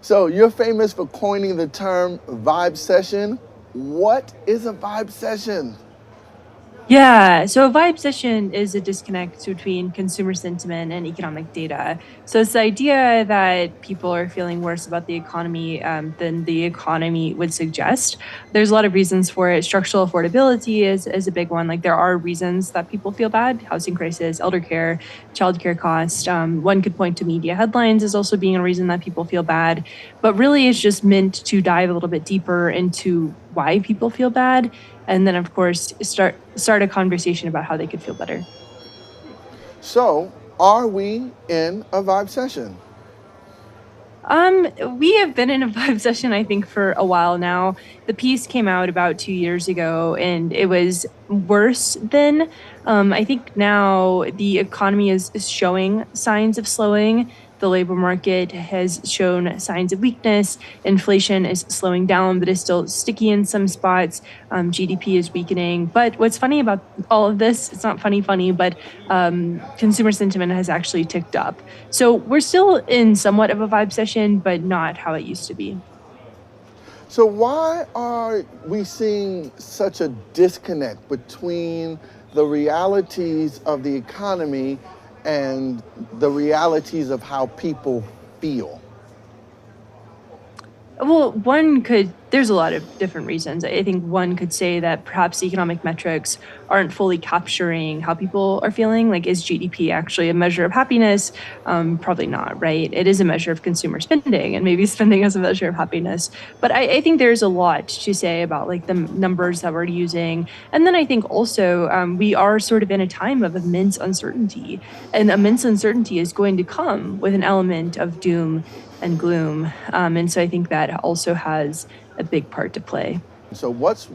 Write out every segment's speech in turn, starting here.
So you're famous for coining the term vibe session. What is a vibe session? Yeah, so a vibe session is a disconnect between consumer sentiment and economic data. So it's the idea that people are feeling worse about the economy than the economy would suggest. There's a lot of reasons for it. Structural affordability is a big one. Like there are reasons that people feel bad: housing crisis, elder care, childcare cost. One could point to media headlines as also being a reason that people feel bad. But really, it's just meant to dive a little bit deeper into why people feel bad, and then of course start a conversation about how they could feel better. So are we in a vibe session? We have been in a vibe session, I think, for a while now. The piece came out about 2 years ago, and it was worse then. I think now the economy is showing signs of slowing. The labor market has shown signs of weakness. Inflation is slowing down, but is still sticky in some spots. GDP is weakening. But what's funny about all of this, it's not funny, but consumer sentiment has actually ticked up. So we're still in somewhat of a vibe session, but not how it used to be. So why are we seeing such a disconnect between the realities of the economy and the realities of how people feel? Well, there's a lot of different reasons. I think one could say that perhaps economic metrics aren't fully capturing how people are feeling. Like, is GDP actually a measure of happiness? Probably not, right? It is a measure of consumer spending, and maybe spending is a measure of happiness. But I think there's a lot to say about like the numbers that we're using. And then I think also we are sort of in a time of immense uncertainty, and immense uncertainty is going to come with an element of doom and gloom. And so I think that also has a big part to play. So what's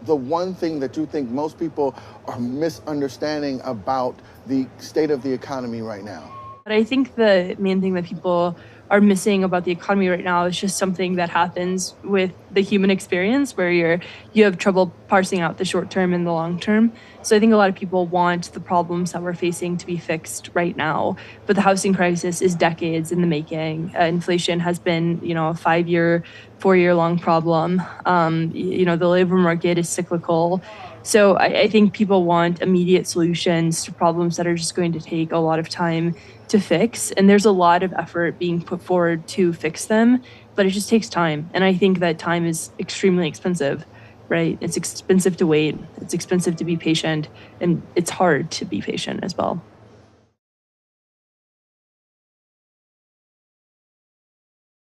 the one thing that you think most people are misunderstanding about the state of the economy right now? But I think the main thing that people are missing about the economy right now is just something that happens with the human experience, where you have trouble parsing out the short term and the long term. So I think a lot of people want the problems that we're facing to be fixed right now, but the housing crisis is decades in the making. Inflation has been, a 5-year, 4-year long problem. The labor market is cyclical. So I think people want immediate solutions to problems that are just going to take a lot of time to fix. And there's a lot of effort being put forward to fix them, but it just takes time. And I think that time is extremely expensive, right? It's expensive to wait, it's expensive to be patient, and it's hard to be patient as well.